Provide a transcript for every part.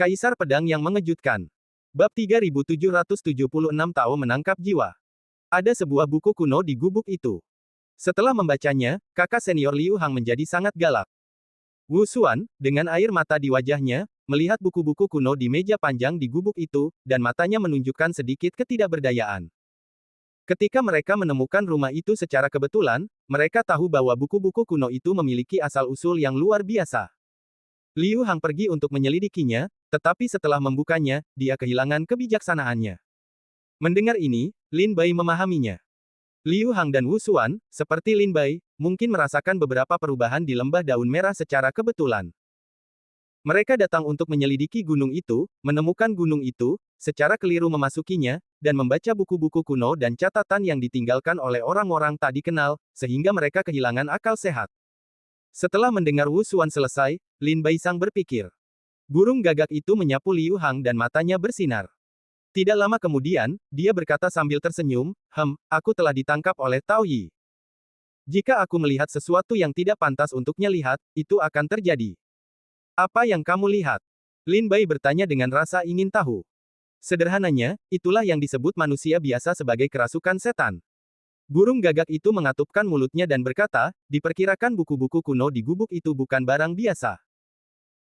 Kaisar Pedang yang Mengejutkan. Bab 3776 Tao Menangkap Jiwa. Ada sebuah buku kuno di gubuk itu. Setelah membacanya, kakak senior Liu Hang menjadi sangat galak. Wu Xuan, dengan air mata di wajahnya, melihat buku-buku kuno di meja panjang di gubuk itu, dan matanya menunjukkan sedikit ketidakberdayaan. Ketika mereka menemukan rumah itu secara kebetulan, mereka tahu bahwa buku-buku kuno itu memiliki asal-usul yang luar biasa. Liu Hang pergi untuk menyelidikinya, tetapi setelah membukanya, dia kehilangan kebijaksanaannya. Mendengar ini, Lin Bai memahaminya. Liu Hang dan Wu Xuan, seperti Lin Bai, mungkin merasakan beberapa perubahan di lembah daun merah secara kebetulan. Mereka datang untuk menyelidiki gunung itu, menemukan gunung itu, secara keliru memasukinya, dan membaca buku-buku kuno dan catatan yang ditinggalkan oleh orang-orang tak dikenal, sehingga mereka kehilangan akal sehat. Setelah mendengar Wu Xuan selesai, Lin Bai Sang berpikir. Burung gagak itu menyapu Liu Hang dan matanya bersinar. Tidak lama kemudian, dia berkata sambil tersenyum, aku telah ditangkap oleh Tao Yi. Jika aku melihat sesuatu yang tidak pantas untuknya lihat, itu akan terjadi. Apa yang kamu lihat? Lin Bai bertanya dengan rasa ingin tahu. Sederhananya, itulah yang disebut manusia biasa sebagai kerasukan setan. Burung gagak itu mengatupkan mulutnya dan berkata, diperkirakan buku-buku kuno di gubuk itu bukan barang biasa.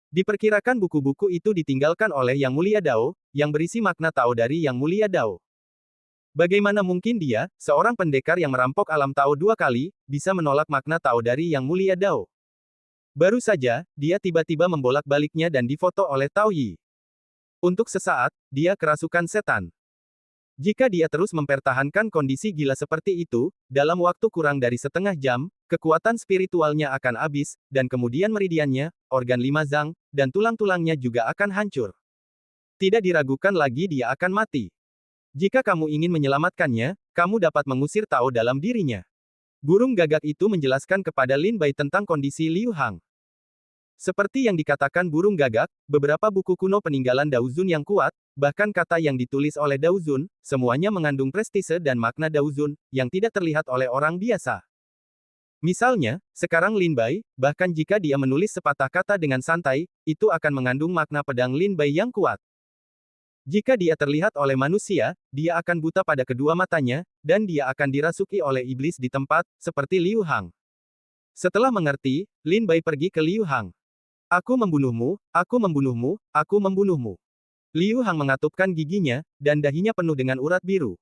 Diperkirakan buku-buku itu ditinggalkan oleh Yang Mulia Dao, yang berisi makna Tao dari Yang Mulia Dao. Bagaimana mungkin dia, seorang pendekar yang merampok alam Tao 2 kali, bisa menolak makna Tao dari Yang Mulia Dao? Baru saja, dia tiba-tiba membolak-baliknya dan difoto oleh Tao Yi. Untuk sesaat, dia kerasukan setan. Jika dia terus mempertahankan kondisi gila seperti itu, dalam waktu kurang dari setengah jam, kekuatan spiritualnya akan habis, dan kemudian meridiannya, organ lima zang, dan tulang-tulangnya juga akan hancur. Tidak diragukan lagi dia akan mati. Jika kamu ingin menyelamatkannya, kamu dapat mengusir Tao dalam dirinya. Burung gagak itu menjelaskan kepada Lin Bai tentang kondisi Liu Hang. Seperti yang dikatakan burung gagak, beberapa buku kuno peninggalan Dao Zun yang kuat, bahkan kata yang ditulis oleh Dao Zun, semuanya mengandung prestise dan makna Dao Zun, yang tidak terlihat oleh orang biasa. Misalnya, sekarang Lin Bai, bahkan jika dia menulis sepatah kata dengan santai, itu akan mengandung makna pedang Lin Bai yang kuat. Jika dia terlihat oleh manusia, dia akan buta pada kedua matanya, dan dia akan dirasuki oleh iblis di tempat, seperti Liu Hang. Setelah mengerti, Lin Bai pergi ke Liu Hang. Aku membunuhmu, aku membunuhmu, aku membunuhmu. Liu Hang mengatupkan giginya, dan dahinya penuh dengan urat biru.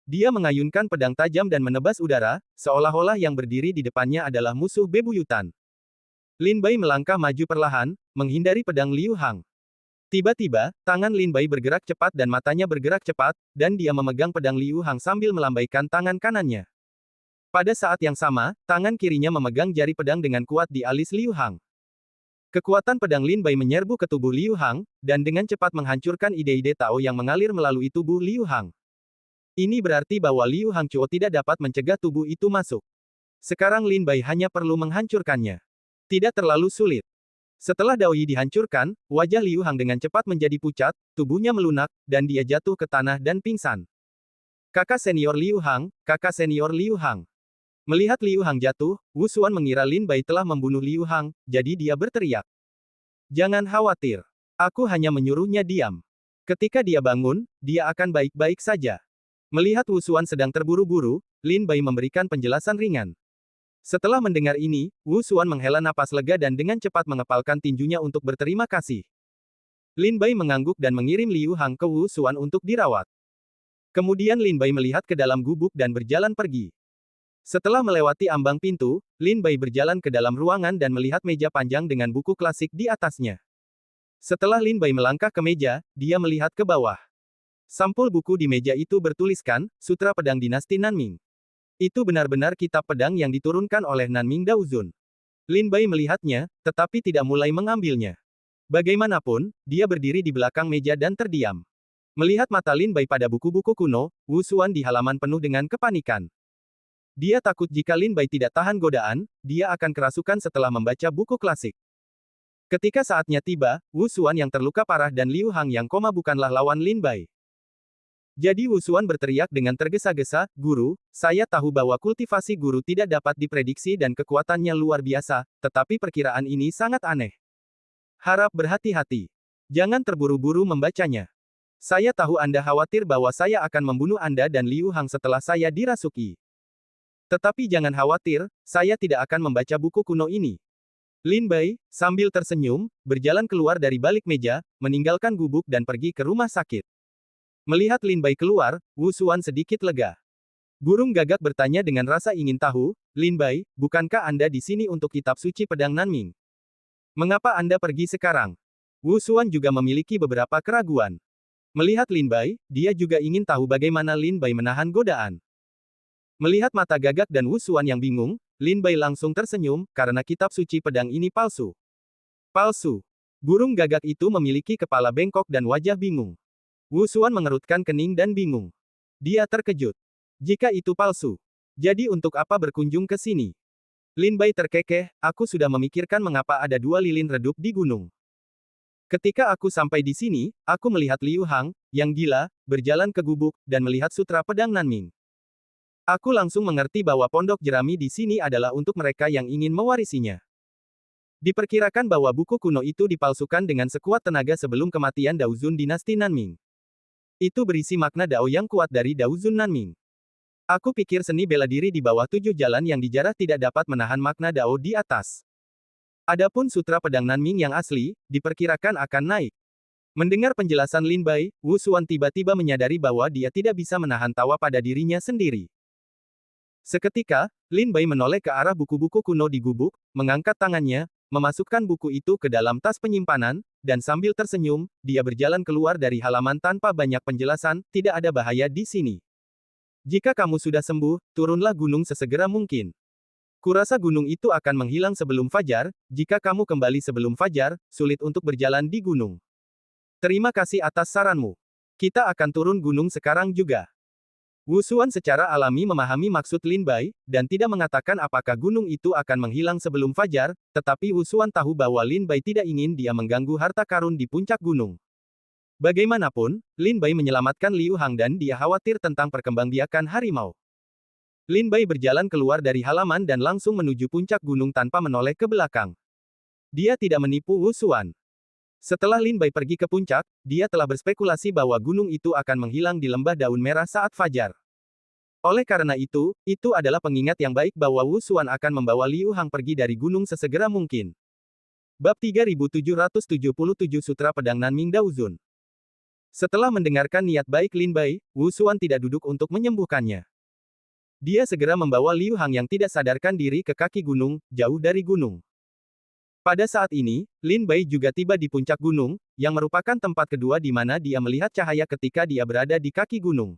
Dia mengayunkan pedang tajam dan menebas udara, seolah-olah yang berdiri di depannya adalah musuh bebuyutan. Lin Bai melangkah maju perlahan, menghindari pedang Liu Hang. Tiba-tiba, tangan Lin Bai bergerak cepat dan matanya bergerak cepat, dan dia memegang pedang Liu Hang sambil melambaikan tangan kanannya. Pada saat yang sama, tangan kirinya memegang jari pedang dengan kuat di alis Liu Hang. Kekuatan pedang Lin Bai menyerbu ke tubuh Liu Hang, dan dengan cepat menghancurkan ide-ide Tao yang mengalir melalui tubuh Liu Hang. Ini berarti bahwa Liu Hang Chuo tidak dapat mencegah tubuh itu masuk. Sekarang Lin Bai hanya perlu menghancurkannya. Tidak terlalu sulit. Setelah Dao Yi dihancurkan, wajah Liu Hang dengan cepat menjadi pucat, tubuhnya melunak, dan dia jatuh ke tanah dan pingsan. Kakak senior Liu Hang, kakak senior Liu Hang. Melihat Liu Hang jatuh, Wu Xuan mengira Lin Bai telah membunuh Liu Hang, jadi dia berteriak. Jangan khawatir. Aku hanya menyuruhnya diam. Ketika dia bangun, dia akan baik-baik saja. Melihat Wu Xuan sedang terburu-buru, Lin Bai memberikan penjelasan ringan. Setelah mendengar ini, Wu Xuan menghela napas lega dan dengan cepat mengepalkan tinjunya untuk berterima kasih. Lin Bai mengangguk dan mengirim Liu Hang ke Wu Xuan untuk dirawat. Kemudian Lin Bai melihat ke dalam gubuk dan berjalan pergi. Setelah melewati ambang pintu, Lin Bai berjalan ke dalam ruangan dan melihat meja panjang dengan buku klasik di atasnya. Setelah Lin Bai melangkah ke meja, dia melihat ke bawah. Sampul buku di meja itu bertuliskan, Sutra Pedang Dinasti Nanming. Itu benar-benar kitab pedang yang diturunkan oleh Nanming Dao Zun. Lin Bai melihatnya, tetapi tidak mulai mengambilnya. Bagaimanapun, dia berdiri di belakang meja dan terdiam. Melihat mata Lin Bai pada buku-buku kuno, Wu Xuan di halaman penuh dengan kepanikan. Dia takut jika Lin Bai tidak tahan godaan, dia akan kerasukan setelah membaca buku klasik. Ketika saatnya tiba, Wu Xuan yang terluka parah dan Liu Hang yang koma bukanlah lawan Lin Bai. Jadi Wu Xuan berteriak dengan tergesa-gesa, Guru, saya tahu bahwa kultivasi guru tidak dapat diprediksi dan kekuatannya luar biasa, tetapi perkiraan ini sangat aneh. Harap berhati-hati. Jangan terburu-buru membacanya. Saya tahu Anda khawatir bahwa saya akan membunuh Anda dan Liu Hang setelah saya dirasuki. Tetapi jangan khawatir, saya tidak akan membaca buku kuno ini. Lin Bai, sambil tersenyum, berjalan keluar dari balik meja, meninggalkan gubuk dan pergi ke rumah sakit. Melihat Lin Bai keluar, Wu Xuan sedikit lega. Burung Gagak bertanya dengan rasa ingin tahu, Lin Bai, bukankah Anda di sini untuk kitab suci pedang Nanming? Mengapa Anda pergi sekarang? Wu Xuan juga memiliki beberapa keraguan. Melihat Lin Bai, dia juga ingin tahu bagaimana Lin Bai menahan godaan. Melihat mata Gagak dan Wu Xuan yang bingung, Lin Bai langsung tersenyum, karena kitab suci pedang ini palsu. Palsu. Burung Gagak itu memiliki kepala bengkok dan wajah bingung. Wu Xuan mengerutkan kening dan bingung. Dia terkejut. Jika itu palsu, jadi untuk apa berkunjung ke sini? Lin Bai terkekeh, aku sudah memikirkan mengapa ada dua lilin redup di gunung. Ketika aku sampai di sini, aku melihat Liu Hang, yang gila, berjalan ke gubuk, dan melihat sutra pedang Nanming. Aku langsung mengerti bahwa pondok jerami di sini adalah untuk mereka yang ingin mewarisinya. Diperkirakan bahwa buku kuno itu dipalsukan dengan sekuat tenaga sebelum kematian Daozun dinasti Nanming. Itu berisi makna Dao yang kuat dari Daozun Nanming. Aku pikir seni bela diri di bawah 7 jalan yang dijarah tidak dapat menahan makna Dao di atas. Adapun sutra pedang Nanming yang asli, diperkirakan akan naik. Mendengar penjelasan Lin Bai, Wu Xuan tiba-tiba menyadari bahwa dia tidak bisa menahan tawa pada dirinya sendiri. Seketika, Lin Bai menoleh ke arah buku-buku kuno di gubuk, mengangkat tangannya, memasukkan buku itu ke dalam tas penyimpanan, dan sambil tersenyum, dia berjalan keluar dari halaman tanpa banyak penjelasan, tidak ada bahaya di sini. Jika kamu sudah sembuh, turunlah gunung sesegera mungkin. Kurasa gunung itu akan menghilang sebelum fajar, jika kamu kembali sebelum fajar, sulit untuk berjalan di gunung. Terima kasih atas saranmu. Kita akan turun gunung sekarang juga. Wu Xuan secara alami memahami maksud Lin Bai, dan tidak mengatakan apakah gunung itu akan menghilang sebelum fajar, tetapi Wu Xuan tahu bahwa Lin Bai tidak ingin dia mengganggu harta karun di puncak gunung. Bagaimanapun, Lin Bai menyelamatkan Liu Hang dan dia khawatir tentang perkembangbiakan harimau. Lin Bai berjalan keluar dari halaman dan langsung menuju puncak gunung tanpa menoleh ke belakang. Dia tidak menipu Wu Xuan. Setelah Lin Bai pergi ke puncak, dia telah berspekulasi bahwa gunung itu akan menghilang di lembah daun merah saat fajar. Oleh karena itu adalah pengingat yang baik bahwa Wu Xuan akan membawa Liu Hang pergi dari gunung sesegera mungkin. Bab 3777 Sutra Pedang Nanming Daozun. Setelah mendengarkan niat baik Lin Bai, Wu Xuan tidak duduk untuk menyembuhkannya. Dia segera membawa Liu Hang yang tidak sadarkan diri ke kaki gunung, jauh dari gunung. Pada saat ini, Lin Bai juga tiba di puncak gunung, yang merupakan tempat kedua di mana dia melihat cahaya ketika dia berada di kaki gunung.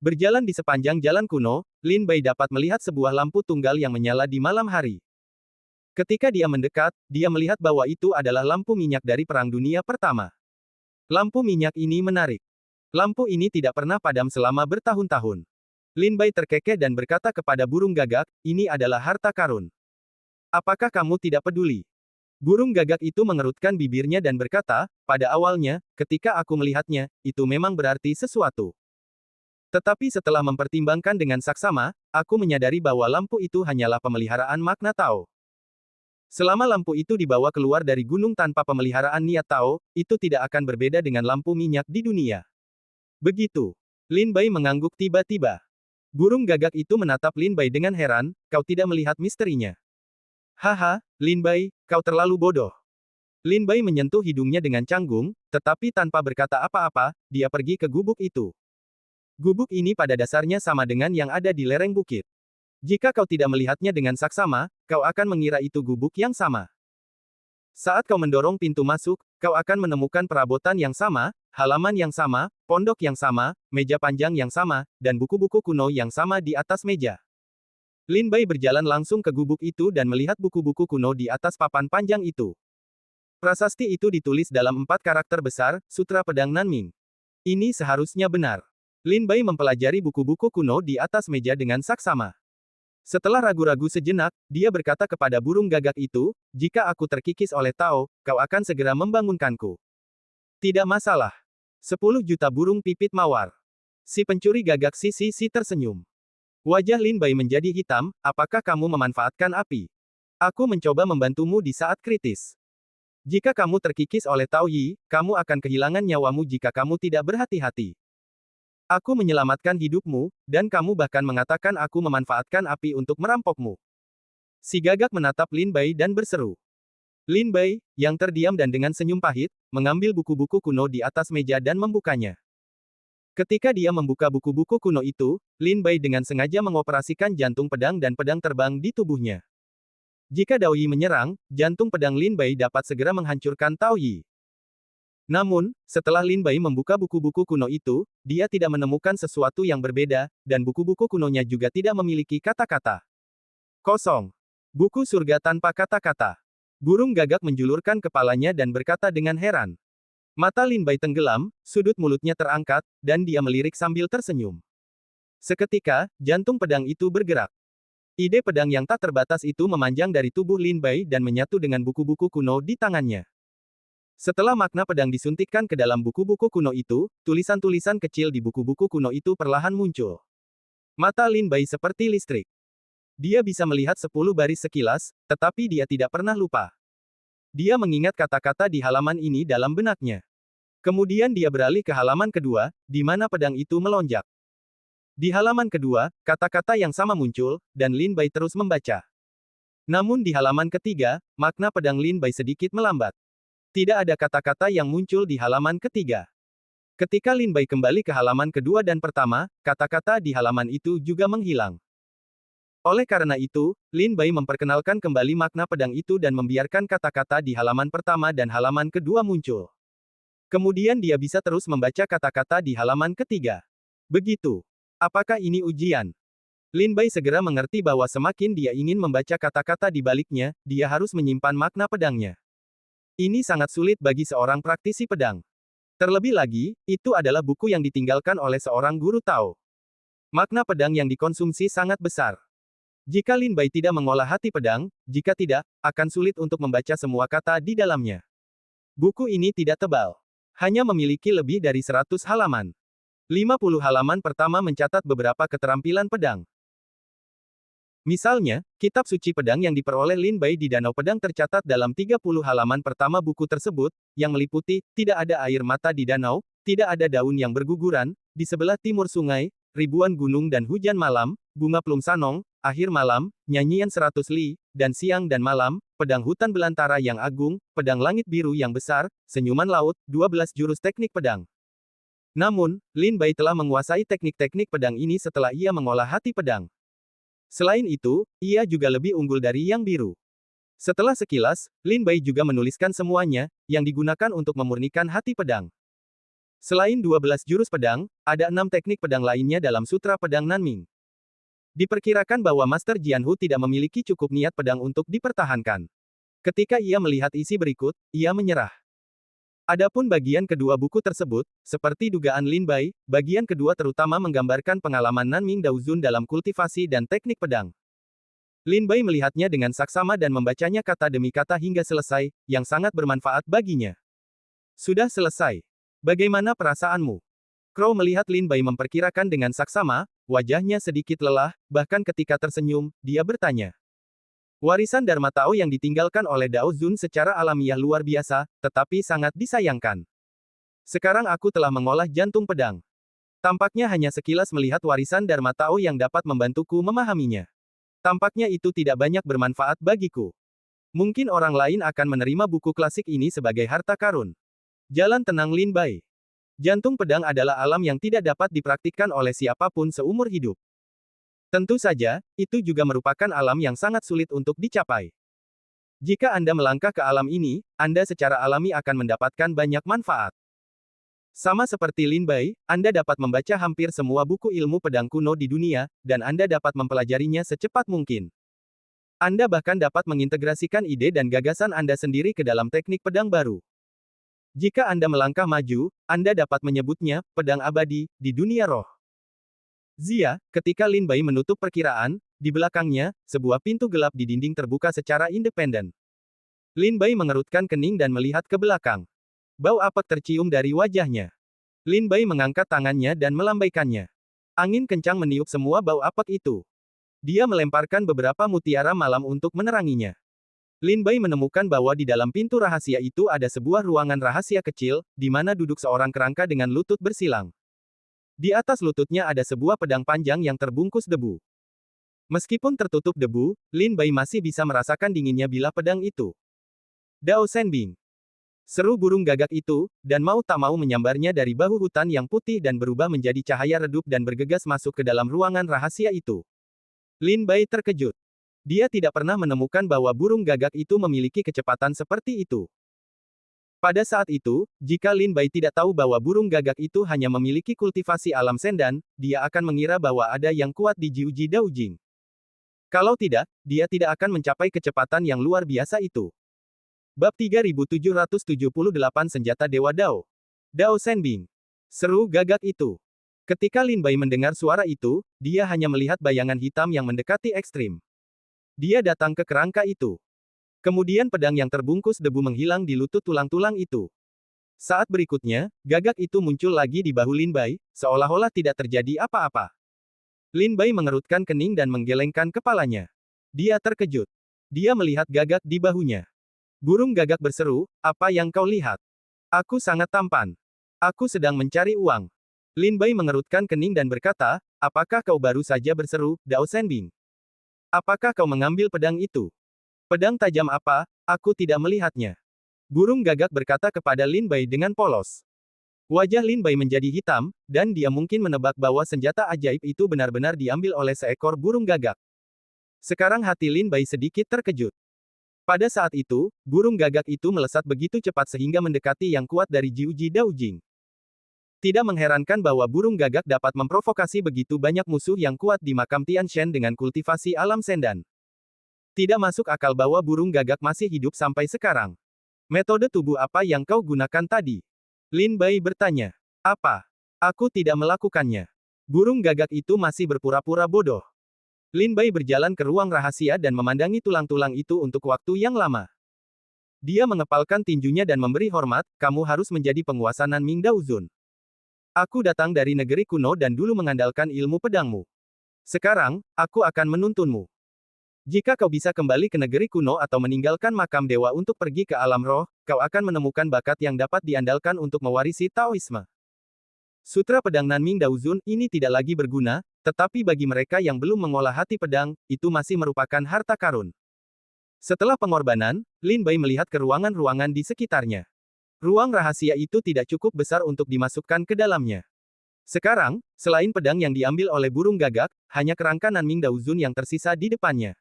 Berjalan di sepanjang jalan kuno, Lin Bai dapat melihat sebuah lampu tunggal yang menyala di malam hari. Ketika dia mendekat, dia melihat bahwa itu adalah lampu minyak dari Perang Dunia Pertama. Lampu minyak ini menarik. Lampu ini tidak pernah padam selama bertahun-tahun. Lin Bai terkekeh dan berkata kepada burung gagak, ini adalah harta karun. Apakah kamu tidak peduli? Burung gagak itu mengerutkan bibirnya dan berkata, pada awalnya, ketika aku melihatnya, itu memang berarti sesuatu. Tetapi setelah mempertimbangkan dengan saksama, aku menyadari bahwa lampu itu hanyalah pemeliharaan makna Tao. Selama lampu itu dibawa keluar dari gunung tanpa pemeliharaan niat Tao, itu tidak akan berbeda dengan lampu minyak di dunia. Begitu. Lin Bai mengangguk tiba-tiba. Burung gagak itu menatap Lin Bai dengan heran, kau tidak melihat misterinya. Haha, Lin Bai, kau terlalu bodoh. Lin Bai menyentuh hidungnya dengan canggung, tetapi tanpa berkata apa-apa, dia pergi ke gubuk itu. Gubuk ini pada dasarnya sama dengan yang ada di lereng bukit. Jika kau tidak melihatnya dengan saksama, kau akan mengira itu gubuk yang sama. Saat kau mendorong pintu masuk, kau akan menemukan perabotan yang sama, halaman yang sama, pondok yang sama, meja panjang yang sama, dan buku-buku kuno yang sama di atas meja. Lin Bai berjalan langsung ke gubuk itu dan melihat buku-buku kuno di atas papan panjang itu. Prasasti itu ditulis dalam 4 karakter besar, Sutra Pedang Nanming. Ini seharusnya benar. Lin Bai mempelajari buku-buku kuno di atas meja dengan saksama. Setelah ragu-ragu sejenak, dia berkata kepada burung gagak itu, jika aku terkikis oleh Tao, kau akan segera membangunkanku. Tidak masalah. 10 juta burung pipit mawar. Si pencuri gagak si tersenyum. Wajah Lin Bai menjadi hitam, apakah kamu memanfaatkan api? Aku mencoba membantumu di saat kritis. Jika kamu terkikis oleh Tao Yi, kamu akan kehilangan nyawamu jika kamu tidak berhati-hati. Aku menyelamatkan hidupmu, dan kamu bahkan mengatakan aku memanfaatkan api untuk merampokmu. Si gagak menatap Lin Bai dan berseru. Lin Bai, yang terdiam dan dengan senyum pahit, mengambil buku-buku kuno di atas meja dan membukanya. Ketika dia membuka buku-buku kuno itu, Lin Bai dengan sengaja mengoperasikan jantung pedang dan pedang terbang di tubuhnya. Jika Dao Yi menyerang, jantung pedang Lin Bai dapat segera menghancurkan Tao Yi. Namun, setelah Lin Bai membuka buku-buku kuno itu, dia tidak menemukan sesuatu yang berbeda, dan buku-buku kunonya juga tidak memiliki kata-kata. Kosong. Buku surga tanpa kata-kata. Burung gagak menjulurkan kepalanya dan berkata dengan heran. Mata Lin Bai tenggelam, sudut mulutnya terangkat, dan dia melirik sambil tersenyum. Seketika, jantung pedang itu bergerak. Ide pedang yang tak terbatas itu memanjang dari tubuh Lin Bai dan menyatu dengan buku-buku kuno di tangannya. Setelah makna pedang disuntikkan ke dalam buku-buku kuno itu, tulisan-tulisan kecil di buku-buku kuno itu perlahan muncul. Mata Lin Bai seperti listrik. Dia bisa melihat 10 baris sekilas, tetapi dia tidak pernah lupa. Dia mengingat kata-kata di halaman ini dalam benaknya. Kemudian dia beralih ke halaman kedua, di mana pedang itu melonjak. Di halaman kedua, kata-kata yang sama muncul, dan Lin Bai terus membaca. Namun di halaman ketiga, makna pedang Lin Bai sedikit melambat. Tidak ada kata-kata yang muncul di halaman ketiga. Ketika Lin Bai kembali ke halaman kedua dan pertama, kata-kata di halaman itu juga menghilang. Oleh karena itu, Lin Bai memperkenalkan kembali makna pedang itu dan membiarkan kata-kata di halaman pertama dan halaman kedua muncul. Kemudian dia bisa terus membaca kata-kata di halaman ketiga. Begitu. Apakah ini ujian? Lin Bai segera mengerti bahwa semakin dia ingin membaca kata-kata di baliknya, dia harus menyimpan makna pedangnya. Ini sangat sulit bagi seorang praktisi pedang. Terlebih lagi, itu adalah buku yang ditinggalkan oleh seorang guru Tao. Makna pedang yang dikonsumsi sangat besar. Jika Lin Bai tidak mengolah hati pedang, jika tidak, akan sulit untuk membaca semua kata di dalamnya. Buku ini tidak tebal. Hanya memiliki lebih dari 100 halaman. 50 halaman pertama mencatat beberapa keterampilan pedang. Misalnya, kitab suci pedang yang diperoleh Lin Bai di Danau Pedang tercatat dalam 30 halaman pertama buku tersebut, yang meliputi, tidak ada air mata di danau, tidak ada daun yang berguguran, di sebelah timur sungai, ribuan gunung dan hujan malam, bunga plum sanong, akhir malam, nyanyian 100 li, dan siang dan malam, pedang hutan belantara yang agung, pedang langit biru yang besar, senyuman laut, 12 jurus teknik pedang. Namun, Lin Bai telah menguasai teknik-teknik pedang ini setelah ia mengolah hati pedang. Selain itu, ia juga lebih unggul dari yang biru. Setelah sekilas, Lin Bai juga menuliskan semuanya, yang digunakan untuk memurnikan hati pedang. Selain 12 jurus pedang, ada 6 teknik pedang lainnya dalam Sutra Pedang Nanming. Diperkirakan bahwa Master Jianhu tidak memiliki cukup niat pedang untuk dipertahankan. Ketika ia melihat isi berikut, ia menyerah. Adapun bagian kedua buku tersebut, seperti dugaan Lin Bai, bagian kedua terutama menggambarkan pengalaman Nanming Daozun dalam kultivasi dan teknik pedang. Lin Bai melihatnya dengan saksama dan membacanya kata demi kata hingga selesai, yang sangat bermanfaat baginya. Sudah selesai. Bagaimana perasaanmu? Crow melihat Lin Bai memperkirakan dengan saksama, wajahnya sedikit lelah, bahkan ketika tersenyum, dia bertanya. Warisan Dharma Tao yang ditinggalkan oleh Dao Zun secara alamiah luar biasa, tetapi sangat disayangkan. Sekarang aku telah mengolah jantung pedang. Tampaknya hanya sekilas melihat warisan Dharma Tao yang dapat membantuku memahaminya. Tampaknya itu tidak banyak bermanfaat bagiku. Mungkin orang lain akan menerima buku klasik ini sebagai harta karun. Jalan tenang Lin Bai. Jantung pedang adalah alam yang tidak dapat dipraktikkan oleh siapapun seumur hidup. Tentu saja, itu juga merupakan alam yang sangat sulit untuk dicapai. Jika Anda melangkah ke alam ini, Anda secara alami akan mendapatkan banyak manfaat. Sama seperti Lin Bai, Anda dapat membaca hampir semua buku ilmu pedang kuno di dunia, dan Anda dapat mempelajarinya secepat mungkin. Anda bahkan dapat mengintegrasikan ide dan gagasan Anda sendiri ke dalam teknik pedang baru. Jika Anda melangkah maju, Anda dapat menyebutnya pedang abadi di dunia roh. Zia, ketika Lin Bai menutup perkiraan, di belakangnya, sebuah pintu gelap di dinding terbuka secara independen. Lin Bai mengerutkan kening dan melihat ke belakang. Bau apek tercium dari wajahnya. Lin Bai mengangkat tangannya dan melambaikannya. Angin kencang meniup semua bau apek itu. Dia melemparkan beberapa mutiara malam untuk meneranginya. Lin Bai menemukan bahwa di dalam pintu rahasia itu ada sebuah ruangan rahasia kecil, di mana duduk seorang kerangka dengan lutut bersilang. Di atas lututnya ada sebuah pedang panjang yang terbungkus debu. Meskipun tertutup debu, Lin Bai masih bisa merasakan dinginnya bilah pedang itu. Dao Shenbing. Seru burung gagak itu, dan mau tak mau menyambarnya dari bahu hutan yang putih dan berubah menjadi cahaya redup dan bergegas masuk ke dalam ruangan rahasia itu. Lin Bai terkejut. Dia tidak pernah menemukan bahwa burung gagak itu memiliki kecepatan seperti itu. Pada saat itu, jika Lin Bai tidak tahu bahwa burung gagak itu hanya memiliki kultivasi alam sendan, dia akan mengira bahwa ada yang kuat di Jiuji Daojing. Kalau tidak, dia tidak akan mencapai kecepatan yang luar biasa itu. Bab 3778 Senjata Dewa Dao. Dao Shenbing. Seru gagak itu. Ketika Lin Bai mendengar suara itu, dia hanya melihat bayangan hitam yang mendekati ekstrim. Dia datang ke kerangka itu. Kemudian pedang yang terbungkus debu menghilang di lutut tulang-tulang itu. Saat berikutnya, gagak itu muncul lagi di bahu Lin Bai, seolah-olah tidak terjadi apa-apa. Lin Bai mengerutkan kening dan menggelengkan kepalanya. Dia terkejut. Dia melihat gagak di bahunya. Burung gagak berseru, "Apa yang kau lihat? Aku sangat tampan. Aku sedang mencari uang." Lin Bai mengerutkan kening dan berkata, "Apakah kau baru saja berseru, Dao Shenbing? Apakah kau mengambil pedang itu? Pedang tajam apa? Aku tidak melihatnya." Burung gagak berkata kepada Lin Bai dengan polos. Wajah Lin Bai menjadi hitam, dan dia mungkin menebak bahwa senjata ajaib itu benar-benar diambil oleh seekor burung gagak. Sekarang hati Lin Bai sedikit terkejut. Pada saat itu, burung gagak itu melesat begitu cepat sehingga mendekati yang kuat dari Jiuji Daojing. Tidak mengherankan bahwa burung gagak dapat memprovokasi begitu banyak musuh yang kuat di makam Tian Shen dengan kultivasi alam sendan. Tidak masuk akal bahwa burung gagak masih hidup sampai sekarang. Metode tubuh apa yang kau gunakan tadi? Lin Bai bertanya. Apa? Aku tidak melakukannya. Burung gagak itu masih berpura-pura bodoh. Lin Bai berjalan ke ruang rahasia dan memandangi tulang-tulang itu untuk waktu yang lama. Dia mengepalkan tinjunya dan memberi hormat, "Kamu harus menjadi penguasa Nanming Daozun. Aku datang dari negeri kuno dan dulu mengandalkan ilmu pedangmu. Sekarang, aku akan menuntunmu. Jika kau bisa kembali ke negeri kuno atau meninggalkan makam dewa untuk pergi ke alam roh, kau akan menemukan bakat yang dapat diandalkan untuk mewarisi Taoisme." Sutra pedang Nanming Daozun ini tidak lagi berguna, tetapi bagi mereka yang belum mengolah hati pedang, itu masih merupakan harta karun. Setelah pengorbanan, Lin Bai melihat ke ruangan-ruangan di sekitarnya. Ruang rahasia itu tidak cukup besar untuk dimasukkan ke dalamnya. Sekarang, selain pedang yang diambil oleh burung gagak, hanya kerangka Nanming Daozun yang tersisa di depannya.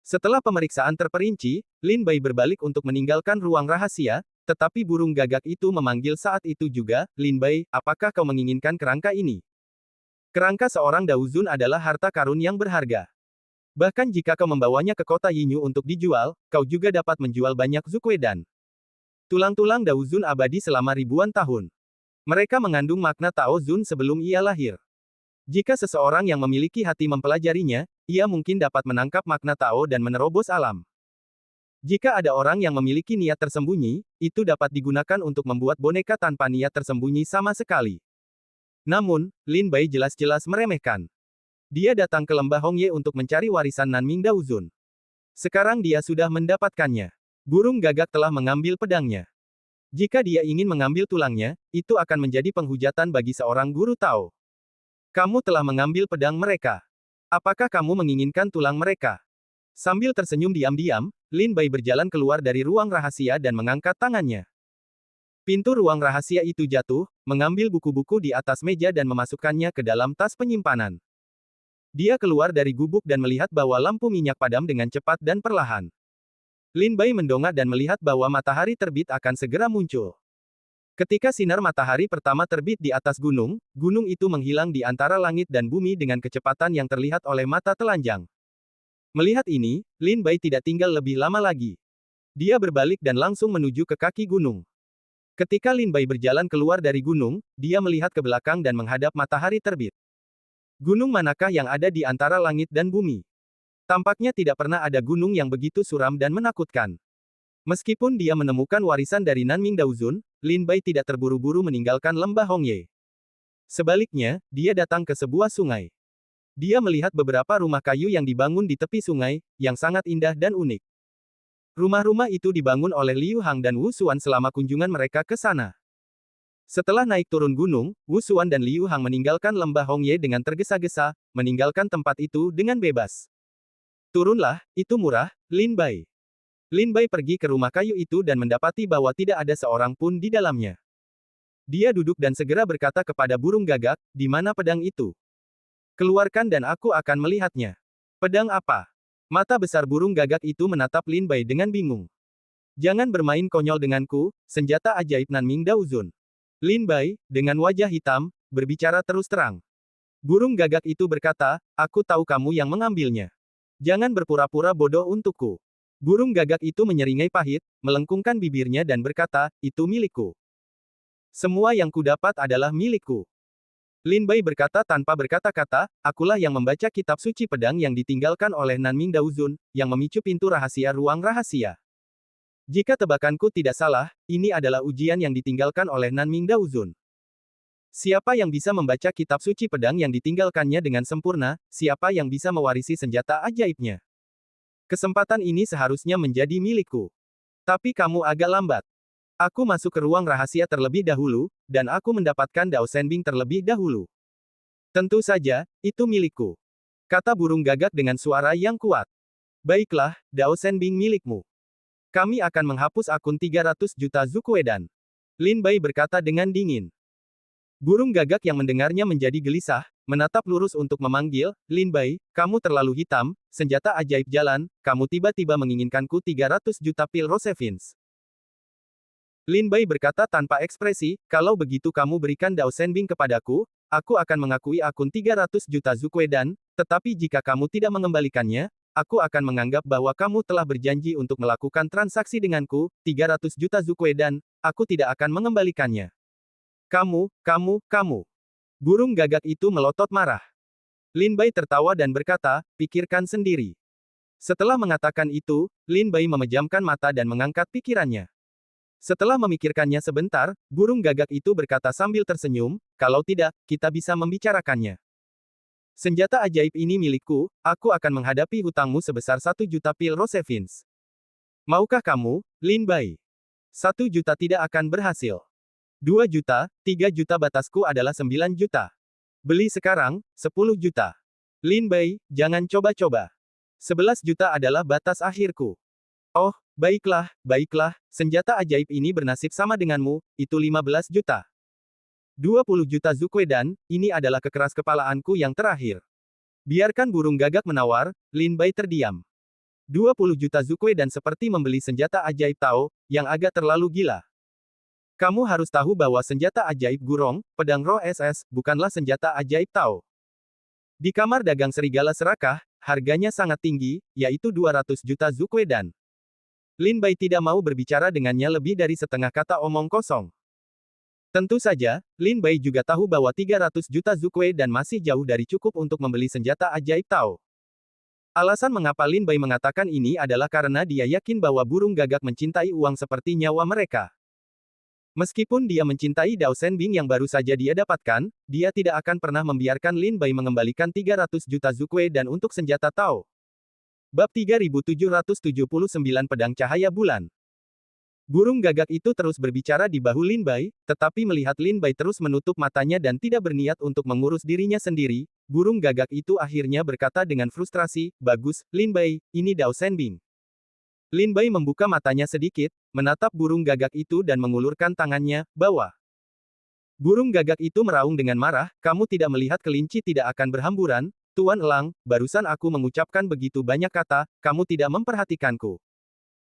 Setelah pemeriksaan terperinci, Lin Bai berbalik untuk meninggalkan ruang rahasia, tetapi burung gagak itu memanggil saat itu juga, "Lin Bai, apakah kau menginginkan kerangka ini? Kerangka seorang Daozun adalah harta karun yang berharga. Bahkan jika kau membawanya ke kota Yinyu untuk dijual, kau juga dapat menjual banyak Zukwedan. Tulang-tulang Daozun abadi selama ribuan tahun. Mereka mengandung makna Tao Zun sebelum ia lahir. Jika seseorang yang memiliki hati mempelajarinya, ia mungkin dapat menangkap makna Tao dan menerobos alam. Jika ada orang yang memiliki niat tersembunyi, itu dapat digunakan untuk membuat boneka tanpa niat tersembunyi sama sekali. Namun, Lin Bai jelas-jelas meremehkan. Dia datang ke lembah Hongye untuk mencari warisan Nanming Daozun. Sekarang dia sudah mendapatkannya. Burung gagak telah mengambil pedangnya. Jika dia ingin mengambil tulangnya, itu akan menjadi penghujatan bagi seorang guru Tao. Kamu telah mengambil pedang mereka. Apakah kamu menginginkan tulang mereka? Sambil tersenyum diam-diam, Lin Bai berjalan keluar dari ruang rahasia dan mengangkat tangannya. Pintu ruang rahasia itu jatuh, mengambil buku-buku di atas meja dan memasukkannya ke dalam tas penyimpanan. Dia keluar dari gubuk dan melihat bahwa lampu minyak padam dengan cepat dan perlahan. Lin Bai mendongak dan melihat bahwa matahari terbit akan segera muncul. Ketika sinar matahari pertama terbit di atas gunung, gunung itu menghilang di antara langit dan bumi dengan kecepatan yang terlihat oleh mata telanjang. Melihat ini, Lin Bai tidak tinggal lebih lama lagi. Dia berbalik dan langsung menuju ke kaki gunung. Ketika Lin Bai berjalan keluar dari gunung, dia melihat ke belakang dan menghadap matahari terbit. Gunung manakah yang ada di antara langit dan bumi? Tampaknya tidak pernah ada gunung yang begitu suram dan menakutkan. Meskipun dia menemukan warisan dari Nanming Daozun, Lin Bai tidak terburu-buru meninggalkan lembah Hongye. Sebaliknya, dia datang ke sebuah sungai. Dia melihat beberapa rumah kayu yang dibangun di tepi sungai, yang sangat indah dan unik. Rumah-rumah itu dibangun oleh Liu Hang dan Wu Xuan selama kunjungan mereka ke sana. Setelah naik turun gunung, Wu Xuan dan Liu Hang meninggalkan lembah Hongye dengan tergesa-gesa, meninggalkan tempat itu dengan bebas. Turunlah, itu murah, Lin Bai. Lin Bai pergi ke rumah kayu itu dan mendapati bahwa tidak ada seorang pun di dalamnya. Dia duduk dan segera berkata kepada burung gagak, "Di mana pedang itu? Keluarkan dan aku akan melihatnya." "Pedang apa?" Mata besar burung gagak itu menatap Lin Bai dengan bingung. "Jangan bermain konyol denganku, senjata ajaib Nanming Daozun." Lin Bai, dengan wajah hitam, berbicara terus terang. Burung gagak itu berkata, "Aku tahu kamu yang mengambilnya. Jangan berpura-pura bodoh untukku." Burung gagak itu menyeringai pahit, melengkungkan bibirnya dan berkata, "Itu milikku. Semua yang kudapat adalah milikku." Lin Bai berkata tanpa berkata-kata, "Akulah yang membaca kitab suci pedang yang ditinggalkan oleh Nanming Daozun, yang memicu pintu rahasia ruang rahasia. Jika tebakanku tidak salah, ini adalah ujian yang ditinggalkan oleh Nanming Daozun. Siapa yang bisa membaca kitab suci pedang yang ditinggalkannya dengan sempurna, siapa yang bisa mewarisi senjata ajaibnya. Kesempatan ini seharusnya menjadi milikku. Tapi kamu agak lambat. Aku masuk ke ruang rahasia terlebih dahulu, dan aku mendapatkan Dao Shenbing terlebih dahulu. Tentu saja, itu milikku," kata burung gagak dengan suara yang kuat. "Baiklah, Dao Shenbing milikmu. Kami akan menghapus akun 300 juta Zukuedan." Lin Bai berkata dengan dingin. Burung gagak yang mendengarnya menjadi gelisah, menatap lurus untuk memanggil, "Lin Bai, kamu terlalu hitam, senjata ajaib jalan, kamu tiba-tiba menginginkanku 300 juta pil Rosevins." Lin Bai berkata tanpa ekspresi, "Kalau begitu kamu berikan Dao Shenbing kepadaku, aku akan mengakui akun 300 juta Zukuedan, tetapi jika kamu tidak mengembalikannya, aku akan menganggap bahwa kamu telah berjanji untuk melakukan transaksi denganku, 300 juta Zukuedan, aku tidak akan mengembalikannya." Kamu. Burung gagak itu melotot marah. Lin Bai tertawa dan berkata, "Pikirkan sendiri." Setelah mengatakan itu, Lin Bai memejamkan mata dan mengangkat pikirannya. Setelah memikirkannya sebentar, burung gagak itu berkata sambil tersenyum, "Kalau tidak, kita bisa membicarakannya. Senjata ajaib ini milikku, aku akan menghadapi hutangmu sebesar 1 juta pil Rosevins. Maukah kamu, Lin Bai? 1 juta tidak akan berhasil. 2 juta, 3 juta batasku adalah 9 juta. Beli sekarang, 10 juta. Lin Bai, jangan coba-coba. 11 juta adalah batas akhirku." "Oh, baiklah, senjata ajaib ini bernasib sama denganmu, itu 15 juta. 20 juta Zukuedan, ini adalah kekeras kepalaanku yang terakhir." Biarkan burung gagak menawar, Lin Bai terdiam. 20 juta Zukuedan seperti membeli senjata ajaib Tao, yang agak terlalu gila. "Kamu harus tahu bahwa senjata ajaib Gurong, pedang roh SS, bukanlah senjata ajaib Tao. Di kamar dagang serigala serakah, harganya sangat tinggi, yaitu 200 juta Zukuedan." Lin Bai tidak mau berbicara dengannya lebih dari setengah kata omong kosong. Tentu saja, Lin Bai juga tahu bahwa 300 juta Zukuedan masih jauh dari cukup untuk membeli senjata ajaib Tao. Alasan mengapa Lin Bai mengatakan ini adalah karena dia yakin bahwa burung gagak mencintai uang seperti nyawa mereka. Meskipun dia mencintai Dao Shenbing yang baru saja dia dapatkan, dia tidak akan pernah membiarkan Lin Bai mengembalikan 300 juta Zukuedan untuk senjata Tao. Bab 3779 Pedang Cahaya Bulan. Burung gagak itu terus berbicara di bahu Lin Bai, tetapi melihat Lin Bai terus menutup matanya dan tidak berniat untuk mengurus dirinya sendiri, burung gagak itu akhirnya berkata dengan frustrasi, "Bagus, Lin Bai, ini Dao Shenbing." Lin Bai membuka matanya sedikit, menatap burung gagak itu dan mengulurkan tangannya, "Bawa." Burung gagak itu meraung dengan marah, "Kamu tidak melihat kelinci tidak akan berhamburan, Tuan Elang, barusan aku mengucapkan begitu banyak kata, kamu tidak memperhatikanku.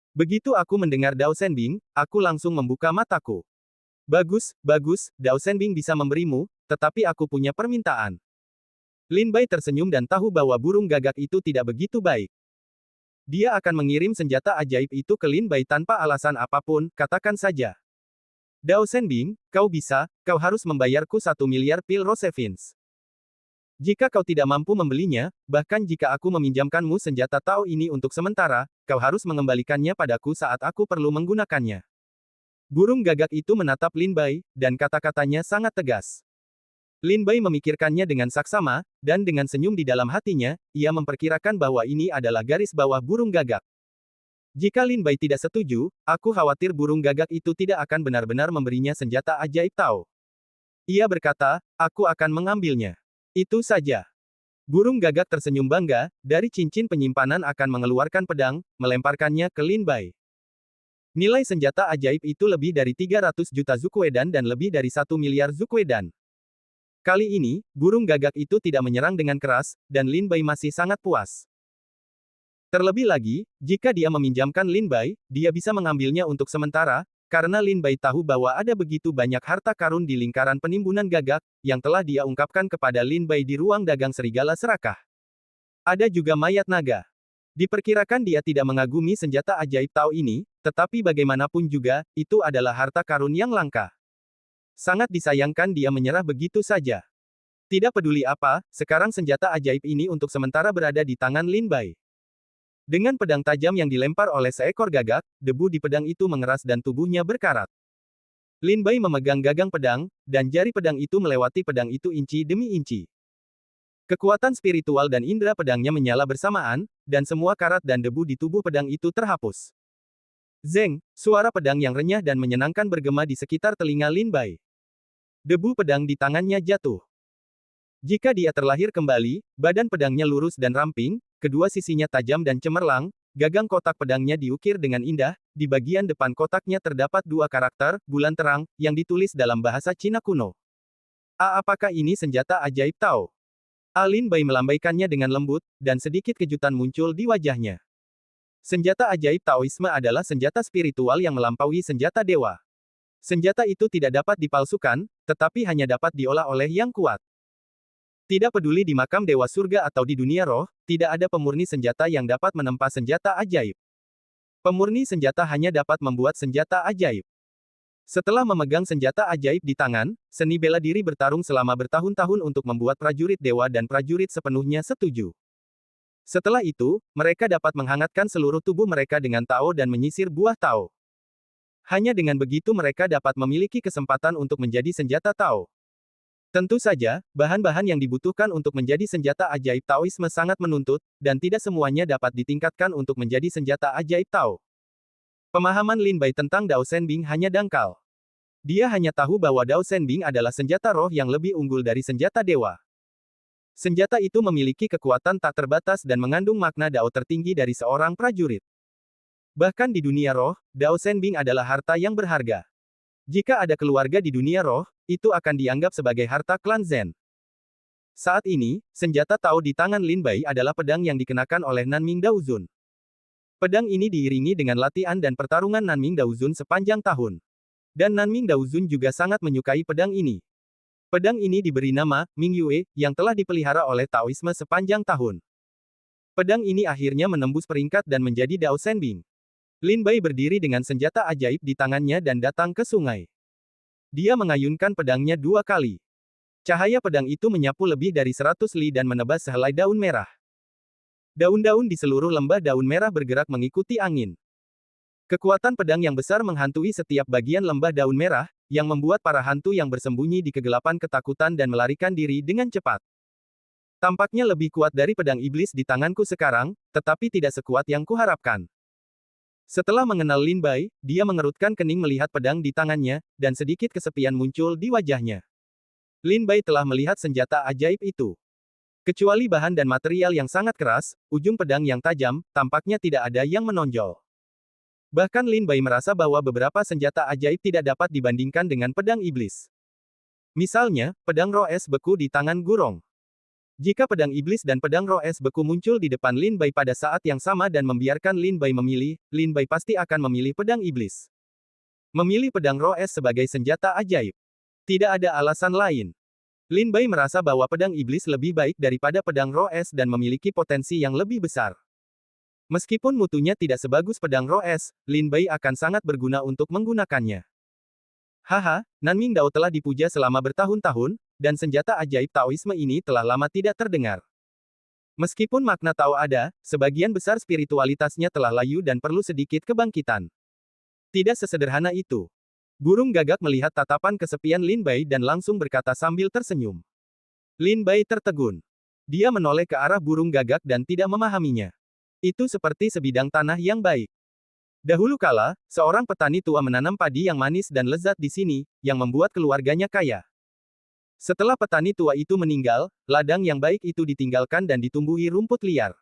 Begitu aku mendengar Dao Shenbing, aku langsung membuka mataku. Bagus, Dao Shenbing bisa memberimu, tetapi aku punya permintaan." Lin Bai tersenyum dan tahu bahwa burung gagak itu tidak begitu baik. Dia akan mengirim senjata ajaib itu ke Lin Bai tanpa alasan apapun, katakan saja. "Dao Shenbing, kau harus membayarku 1 miliar pil Rosevins. Jika kau tidak mampu membelinya, bahkan jika aku meminjamkanmu senjata Tao ini untuk sementara, kau harus mengembalikannya padaku saat aku perlu menggunakannya." Burung gagak itu menatap Lin Bai, dan kata-katanya sangat tegas. Lin Bai memikirkannya dengan saksama, dan dengan senyum di dalam hatinya, ia memperkirakan bahwa ini adalah garis bawah burung gagak. Jika Lin Bai tidak setuju, aku khawatir burung gagak itu tidak akan benar-benar memberinya senjata ajaib Tao. Ia berkata, aku akan mengambilnya. Itu saja. Burung gagak tersenyum bangga, dari cincin penyimpanan akan mengeluarkan pedang, melemparkannya ke Lin Bai. Nilai senjata ajaib itu lebih dari 300 juta Zukuedan dan lebih dari 1 miliar Zukuedan. Kali ini, burung gagak itu tidak menyerang dengan keras, dan Lin Bai masih sangat puas. Terlebih lagi, jika dia meminjamkan Lin Bai, dia bisa mengambilnya untuk sementara, karena Lin Bai tahu bahwa ada begitu banyak harta karun di lingkaran penimbunan gagak, yang telah dia ungkapkan kepada Lin Bai di ruang dagang serigala serakah. Ada juga mayat naga. Diperkirakan dia tidak mengagumi senjata ajaib Tao ini, tetapi bagaimanapun juga, itu adalah harta karun yang langka. Sangat disayangkan dia menyerah begitu saja. Tidak peduli apa, sekarang senjata ajaib ini untuk sementara berada di tangan Lin Bai. Dengan pedang tajam yang dilempar oleh seekor gagak, debu di pedang itu mengeras dan tubuhnya berkarat. Lin Bai memegang gagang pedang, dan jari pedang itu melewati pedang itu inci demi inci. Kekuatan spiritual dan indera pedangnya menyala bersamaan, dan semua karat dan debu di tubuh pedang itu terhapus. Zeng, suara pedang yang renyah dan menyenangkan bergema di sekitar telinga Lin Bai. Debu pedang di tangannya jatuh. Jika dia terlahir kembali, badan pedangnya lurus dan ramping, kedua sisinya tajam dan cemerlang, gagang kotak pedangnya diukir dengan indah, di bagian depan kotaknya terdapat dua karakter, bulan terang, yang ditulis dalam bahasa Cina kuno. Apakah ini senjata ajaib Tao? Lin Bai melambaikannya dengan lembut, dan sedikit kejutan muncul di wajahnya. Senjata ajaib Taoisme adalah senjata spiritual yang melampaui senjata dewa. Senjata itu tidak dapat dipalsukan, tetapi hanya dapat diolah oleh yang kuat. Tidak peduli di makam dewa surga atau di dunia roh, tidak ada pemurni senjata yang dapat menempa senjata ajaib. Pemurni senjata hanya dapat membuat senjata ajaib. Setelah memegang senjata ajaib di tangan, seni bela diri bertarung selama bertahun-tahun untuk membuat prajurit dewa dan prajurit sepenuhnya setuju. Setelah itu, mereka dapat menghangatkan seluruh tubuh mereka dengan Tao dan menyisir buah Tao. Hanya dengan begitu mereka dapat memiliki kesempatan untuk menjadi senjata Tao. Tentu saja, bahan-bahan yang dibutuhkan untuk menjadi senjata ajaib Taoisme sangat menuntut, dan tidak semuanya dapat ditingkatkan untuk menjadi senjata ajaib Tao. Pemahaman Lin Bai tentang Dao Shenbing hanya dangkal. Dia hanya tahu bahwa Dao Shenbing adalah senjata roh yang lebih unggul dari senjata dewa. Senjata itu memiliki kekuatan tak terbatas dan mengandung makna Dao tertinggi dari seorang prajurit. Bahkan di dunia roh, Dao Shenbing adalah harta yang berharga. Jika ada keluarga di dunia roh, itu akan dianggap sebagai harta klan Zen. Saat ini, senjata Tao di tangan Lin Bai adalah pedang yang dikenakan oleh Nanming Daozun. Pedang ini diiringi dengan latihan dan pertarungan Nanming Daozun sepanjang tahun. Dan Nanming Daozun juga sangat menyukai pedang ini. Pedang ini diberi nama Ming Yue, yang telah dipelihara oleh Taoisme sepanjang tahun. Pedang ini akhirnya menembus peringkat dan menjadi Dao Shenbing. Lin Bai berdiri dengan senjata ajaib di tangannya dan datang ke sungai. Dia mengayunkan pedangnya 2 kali. Cahaya pedang itu menyapu lebih dari 100 li dan menebas sehelai daun merah. Daun-daun di seluruh lembah daun merah bergerak mengikuti angin. Kekuatan pedang yang besar menghantui setiap bagian lembah daun merah, yang membuat para hantu yang bersembunyi di kegelapan ketakutan dan melarikan diri dengan cepat. Tampaknya lebih kuat dari pedang iblis di tanganku sekarang, tetapi tidak sekuat yang kuharapkan. Setelah mengenal Lin Bai, dia mengerutkan kening melihat pedang di tangannya, dan sedikit kesepian muncul di wajahnya. Lin Bai telah melihat senjata ajaib itu. Kecuali bahan dan material yang sangat keras, ujung pedang yang tajam, tampaknya tidak ada yang menonjol. Bahkan Lin Bai merasa bahwa beberapa senjata ajaib tidak dapat dibandingkan dengan pedang iblis. Misalnya, pedang roh es beku di tangan Gurong. Jika pedang iblis dan pedang roh es beku muncul di depan Lin Bai pada saat yang sama dan membiarkan Lin Bai memilih, Lin Bai pasti akan memilih pedang iblis. Memilih pedang roh es sebagai senjata ajaib. Tidak ada alasan lain. Lin Bai merasa bahwa pedang iblis lebih baik daripada pedang roh es dan memiliki potensi yang lebih besar. Meskipun mutunya tidak sebagus pedang roh es, Lin Bai akan sangat berguna untuk menggunakannya. Haha, Nanming Dao telah dipuja selama bertahun-tahun, dan senjata ajaib Taoisme ini telah lama tidak terdengar. Meskipun makna Tao ada, sebagian besar spiritualitasnya telah layu dan perlu sedikit kebangkitan. Tidak sesederhana itu. Burung gagak melihat tatapan kesepian Lin Bai dan langsung berkata sambil tersenyum. Lin Bai tertegun. Dia menoleh ke arah burung gagak dan tidak memahaminya. Itu seperti sebidang tanah yang baik. Dahulu kala, seorang petani tua menanam padi yang manis dan lezat di sini, yang membuat keluarganya kaya. Setelah petani tua itu meninggal, ladang yang baik itu ditinggalkan dan ditumbuhi rumput liar.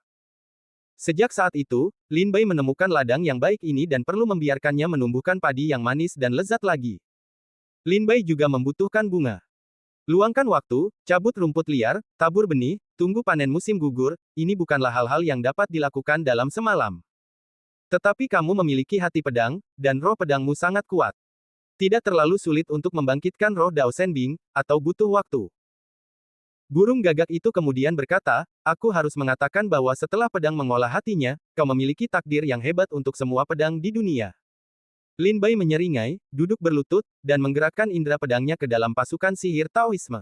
Sejak saat itu, Lin Bai menemukan ladang yang baik ini dan perlu membiarkannya menumbuhkan padi yang manis dan lezat lagi. Lin Bai juga membutuhkan bunga. Luangkan waktu, cabut rumput liar, tabur benih, tunggu panen musim gugur, ini bukanlah hal-hal yang dapat dilakukan dalam semalam. Tetapi kamu memiliki hati pedang, dan roh pedangmu sangat kuat. Tidak terlalu sulit untuk membangkitkan roh Dao Shenbing, atau butuh waktu. Burung gagak itu kemudian berkata, aku harus mengatakan bahwa setelah pedang mengolah hatinya, kau memiliki takdir yang hebat untuk semua pedang di dunia. Lin Bai menyeringai, duduk berlutut, dan menggerakkan indera pedangnya ke dalam pasukan sihir Taoisme.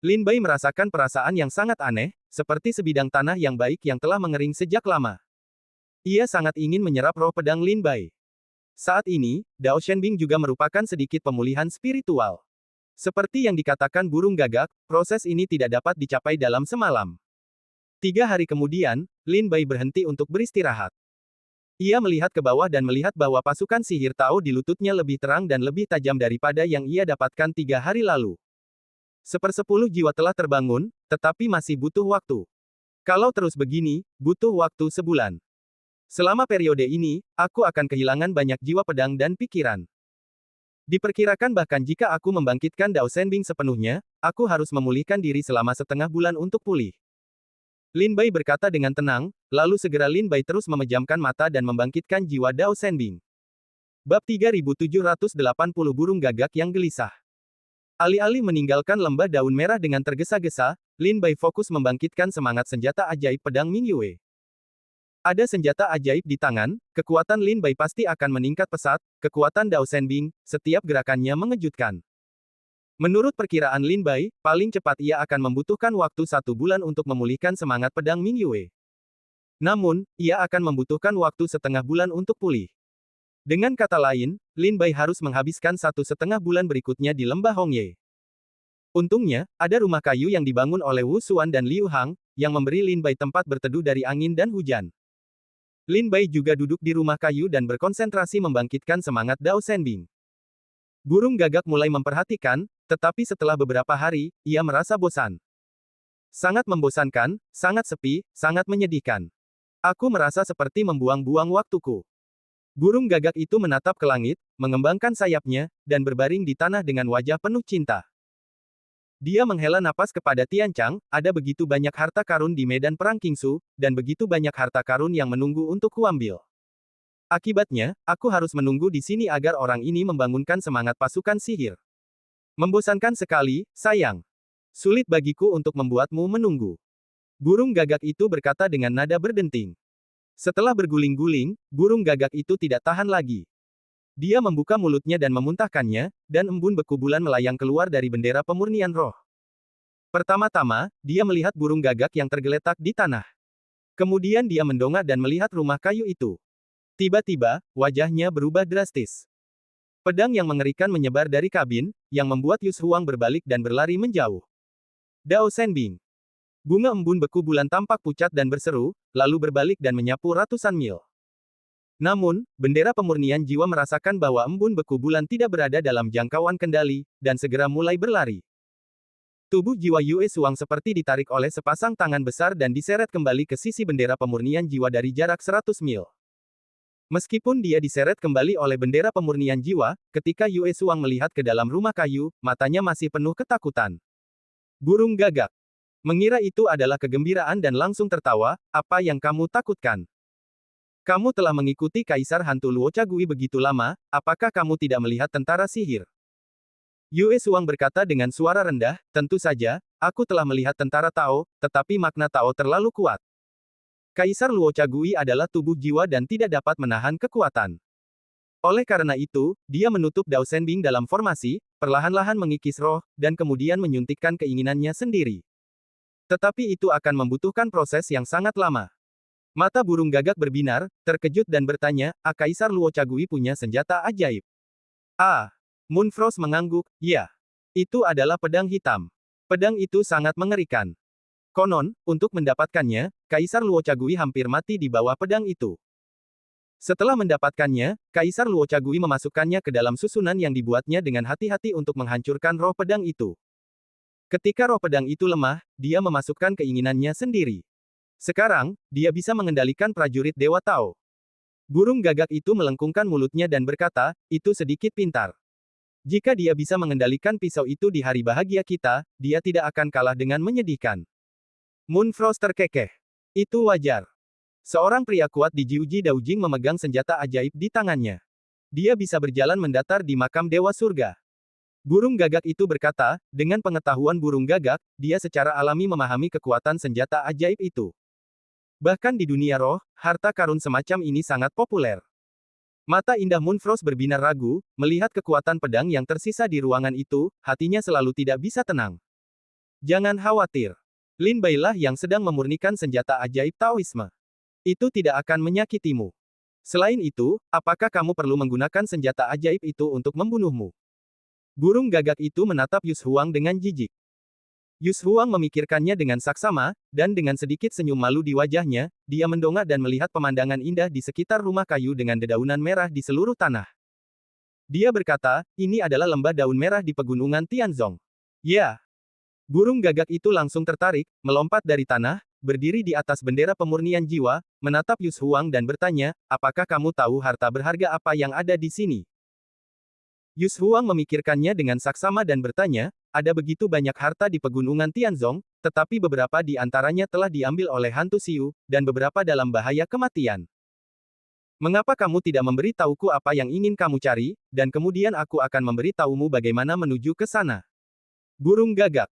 Lin Bai merasakan perasaan yang sangat aneh, seperti sebidang tanah yang baik yang telah mengering sejak lama. Ia sangat ingin menyerap roh pedang Lin Bai. Saat ini, Dao Shenbing juga merupakan sedikit pemulihan spiritual. Seperti yang dikatakan burung gagak, proses ini tidak dapat dicapai dalam semalam. 3 hari kemudian, Lin Bai berhenti untuk beristirahat. Ia melihat ke bawah dan melihat bahwa pasukan sihir Tao di lututnya lebih terang dan lebih tajam daripada yang ia dapatkan 3 hari lalu. 1/10 jiwa telah terbangun, tetapi masih butuh waktu. Kalau terus begini, butuh waktu sebulan. Selama periode ini, aku akan kehilangan banyak jiwa pedang dan pikiran. Diperkirakan bahkan jika aku membangkitkan Dao Shenbing sepenuhnya, aku harus memulihkan diri selama setengah bulan untuk pulih. Lin Bai berkata dengan tenang, lalu segera Lin Bai terus memejamkan mata dan membangkitkan jiwa Dao Shenbing. Bab 3780 Burung Gagak yang Gelisah. Alih-alih meninggalkan lembah daun merah dengan tergesa-gesa, Lin Bai fokus membangkitkan semangat senjata ajaib pedang Ming Yue. Ada senjata ajaib di tangan, kekuatan Lin Bai pasti akan meningkat pesat, kekuatan Dao Shenbing, setiap gerakannya mengejutkan. Menurut perkiraan Lin Bai, paling cepat ia akan membutuhkan waktu 1 bulan untuk memulihkan semangat pedang Ming Yue. Namun, ia akan membutuhkan waktu setengah bulan untuk pulih. Dengan kata lain, Lin Bai harus menghabiskan 1,5 bulan berikutnya di lembah Hongye. Untungnya, ada rumah kayu yang dibangun oleh Wu Xuan dan Liu Hang, yang memberi Lin Bai tempat berteduh dari angin dan hujan. Lin Bai juga duduk di rumah kayu dan berkonsentrasi membangkitkan semangat Dao Shenbing. Burung gagak mulai memperhatikan, tetapi setelah beberapa hari, ia merasa bosan. Sangat membosankan, sangat sepi, sangat menyedihkan. Aku merasa seperti membuang-buang waktuku. Burung gagak itu menatap ke langit, mengembangkan sayapnya, dan berbaring di tanah dengan wajah penuh cinta. Dia menghela napas kepada Tian Chang, ada begitu banyak harta karun di medan perang Qingsu, dan begitu banyak harta karun yang menunggu untuk kuambil. Akibatnya, aku harus menunggu di sini agar orang ini membangunkan semangat pasukan sihir. Membosankan sekali, sayang. Sulit bagiku untuk membuatmu menunggu. Burung gagak itu berkata dengan nada berdenting. Setelah berguling-guling, burung gagak itu tidak tahan lagi. Dia membuka mulutnya dan memuntahkannya, dan embun beku bulan melayang keluar dari bendera pemurnian roh. Pertama-tama, dia melihat burung gagak yang tergeletak di tanah. Kemudian dia mendongak dan melihat rumah kayu itu. Tiba-tiba, wajahnya berubah drastis. Pedang yang mengerikan menyebar dari kabin, yang membuat Yus Huang berbalik dan berlari menjauh. Dao Shenbing. Bunga embun beku bulan tampak pucat dan berseru, lalu berbalik dan menyapu ratusan mil. Namun, bendera pemurnian jiwa merasakan bahwa embun beku bulan tidak berada dalam jangkauan kendali, dan segera mulai berlari. Tubuh jiwa Yue Suang seperti ditarik oleh sepasang tangan besar dan diseret kembali ke sisi bendera pemurnian jiwa dari jarak 100 mil. Meskipun dia diseret kembali oleh bendera pemurnian jiwa, ketika Yue Suang melihat ke dalam rumah kayu, matanya masih penuh ketakutan. Burung gagak. Mengira itu adalah kegembiraan dan langsung tertawa, apa yang kamu takutkan? Kamu telah mengikuti Kaisar Hantu Luochagui begitu lama, apakah kamu tidak melihat tentara sihir? Yue Suang berkata dengan suara rendah, tentu saja, aku telah melihat tentara Tao, tetapi makna Tao terlalu kuat. Kaisar Luochagui adalah tubuh jiwa dan tidak dapat menahan kekuatan. Oleh karena itu, dia menutup Dao Shenbing dalam formasi, perlahan-lahan mengikis roh, dan kemudian menyuntikkan keinginannya sendiri. Tetapi itu akan membutuhkan proses yang sangat lama. Mata burung gagak berbinar, terkejut dan bertanya, Kaisar Luochagui punya senjata ajaib. Moonfrost mengangguk, ya. Itu adalah pedang hitam. Pedang itu sangat mengerikan. Konon, untuk mendapatkannya, Kaisar Luochagui hampir mati di bawah pedang itu. Setelah mendapatkannya, Kaisar Luo Chagui memasukkannya ke dalam susunan yang dibuatnya dengan hati-hati untuk menghancurkan roh pedang itu. Ketika roh pedang itu lemah, dia memasukkan keinginannya sendiri. Sekarang, dia bisa mengendalikan prajurit Dewa Tao. Burung gagak itu melengkungkan mulutnya dan berkata, itu sedikit pintar. Jika dia bisa mengendalikan pisau itu di hari bahagia kita, dia tidak akan kalah dengan menyedihkan. Moonfrost terkekeh. Itu wajar. Seorang pria kuat di Jiuji Daojing memegang senjata ajaib di tangannya. Dia bisa berjalan mendatar di makam Dewa Surga. Burung gagak itu berkata, dengan pengetahuan burung gagak, dia secara alami memahami kekuatan senjata ajaib itu. Bahkan di dunia roh, harta karun semacam ini sangat populer. Mata indah Moonfrost berbinar ragu, melihat kekuatan pedang yang tersisa di ruangan itu, hatinya selalu tidak bisa tenang. Jangan khawatir. Lin Bai lah yang sedang memurnikan senjata ajaib Taoisme. Itu tidak akan menyakitimu. Selain itu, apakah kamu perlu menggunakan senjata ajaib itu untuk membunuhmu? Burung gagak itu menatap Yus Huang dengan jijik. Yus Huang memikirkannya dengan saksama, dan dengan sedikit senyum malu di wajahnya, dia mendongak dan melihat pemandangan indah di sekitar rumah kayu dengan dedaunan merah di seluruh tanah. Dia berkata, ini adalah lembah daun merah di pegunungan Tianzong. Ya. Burung gagak itu langsung tertarik, melompat dari tanah, berdiri di atas bendera pemurnian jiwa, menatap Yus Huang dan bertanya, apakah kamu tahu harta berharga apa yang ada di sini? Yus Huang memikirkannya dengan saksama dan bertanya, ada begitu banyak harta di pegunungan Tianzong, tetapi beberapa di antaranya telah diambil oleh hantu Xiu, dan beberapa dalam bahaya kematian. Mengapa kamu tidak memberi tahuku apa yang ingin kamu cari, dan kemudian aku akan memberi tahumu bagaimana menuju ke sana? Burung gagak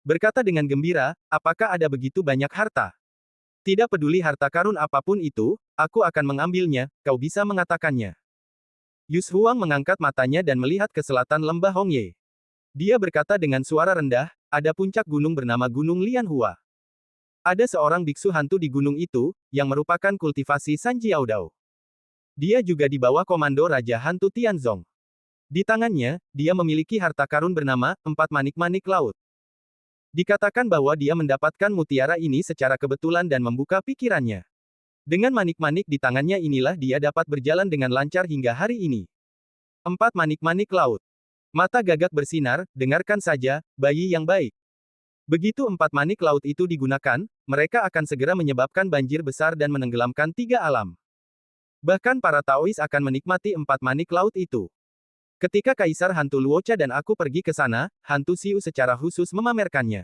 berkata dengan gembira, apakah ada begitu banyak harta? Tidak peduli harta karun apapun itu, aku akan mengambilnya, kau bisa mengatakannya. Yus Huang mengangkat matanya dan melihat ke selatan lembah Hongye. Dia berkata dengan suara rendah, ada puncak gunung bernama Gunung Lianhua. Ada seorang biksu hantu di gunung itu, yang merupakan kultivasi San Jiaodao. Dia juga di bawah komando Raja Hantu Tianzong. Di tangannya, dia memiliki harta karun bernama, 4 manik-manik laut. Dikatakan bahwa dia mendapatkan mutiara ini secara kebetulan dan membuka pikirannya. Dengan manik-manik di tangannya inilah dia dapat berjalan dengan lancar hingga hari ini. 4 manik-manik laut. Mata gagak bersinar, dengarkan saja, bayi yang baik. Begitu 4 manik laut itu digunakan, mereka akan segera menyebabkan banjir besar dan menenggelamkan 3 alam. Bahkan para Taois akan menikmati 4 manik laut itu. Ketika Kaisar Hantu Luocha dan aku pergi ke sana, Hantu Xiu secara khusus memamerkannya.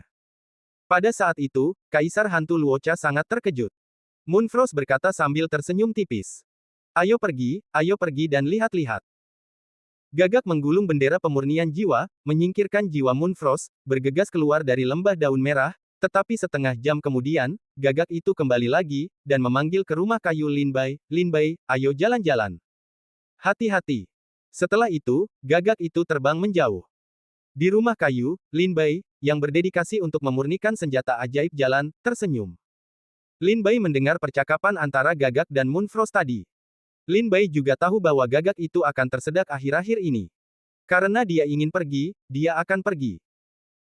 Pada saat itu, Kaisar Hantu Luocha sangat terkejut. Moonfrost berkata sambil tersenyum tipis. Ayo pergi dan lihat-lihat. Gagak menggulung bendera pemurnian jiwa, menyingkirkan jiwa Moonfrost, bergegas keluar dari lembah daun merah, tetapi setengah jam kemudian, gagak itu kembali lagi, dan memanggil ke rumah kayu Lin Bai, ayo jalan-jalan. Hati-hati. Setelah itu, gagak itu terbang menjauh. Di rumah kayu, Lin Bai, yang berdedikasi untuk memurnikan senjata ajaib jalan, tersenyum. Lin Bai mendengar percakapan antara gagak dan Moonfrost tadi. Lin Bai juga tahu bahwa gagak itu akan tersedak akhir-akhir ini. Karena dia ingin pergi, dia akan pergi.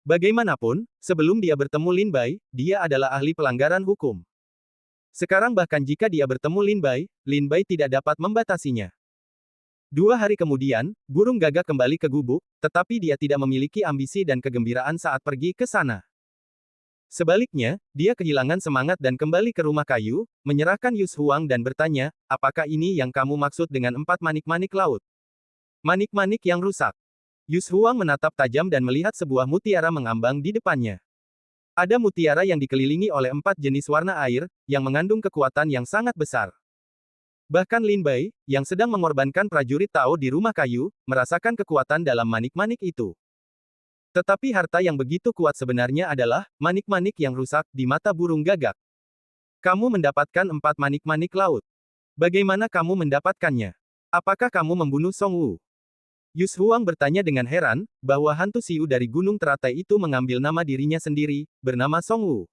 Bagaimanapun, sebelum dia bertemu Lin Bai, dia adalah ahli pelanggaran hukum. Sekarang bahkan jika dia bertemu Lin Bai tidak dapat membatasinya. 2 hari kemudian, burung gagak kembali ke gubuk, tetapi dia tidak memiliki ambisi dan kegembiraan saat pergi ke sana. Sebaliknya, dia kehilangan semangat dan kembali ke rumah kayu, menyerahkan Yus Huang dan bertanya, apakah ini yang kamu maksud dengan 4 manik-manik laut? Manik-manik yang rusak. Yus Huang menatap tajam dan melihat sebuah mutiara mengambang di depannya. Ada mutiara yang dikelilingi oleh 4 jenis warna air, yang mengandung kekuatan yang sangat besar. Bahkan Lin Bai, yang sedang mengorbankan prajurit Tao di rumah kayu, merasakan kekuatan dalam manik-manik itu. Tetapi harta yang begitu kuat sebenarnya adalah manik-manik yang rusak di mata burung gagak. Kamu mendapatkan 4 manik-manik laut. Bagaimana kamu mendapatkannya? Apakah kamu membunuh Song Wu? Yus Huang bertanya dengan heran, bahwa hantu Xiu dari gunung teratai itu mengambil nama dirinya sendiri, bernama Song Wu.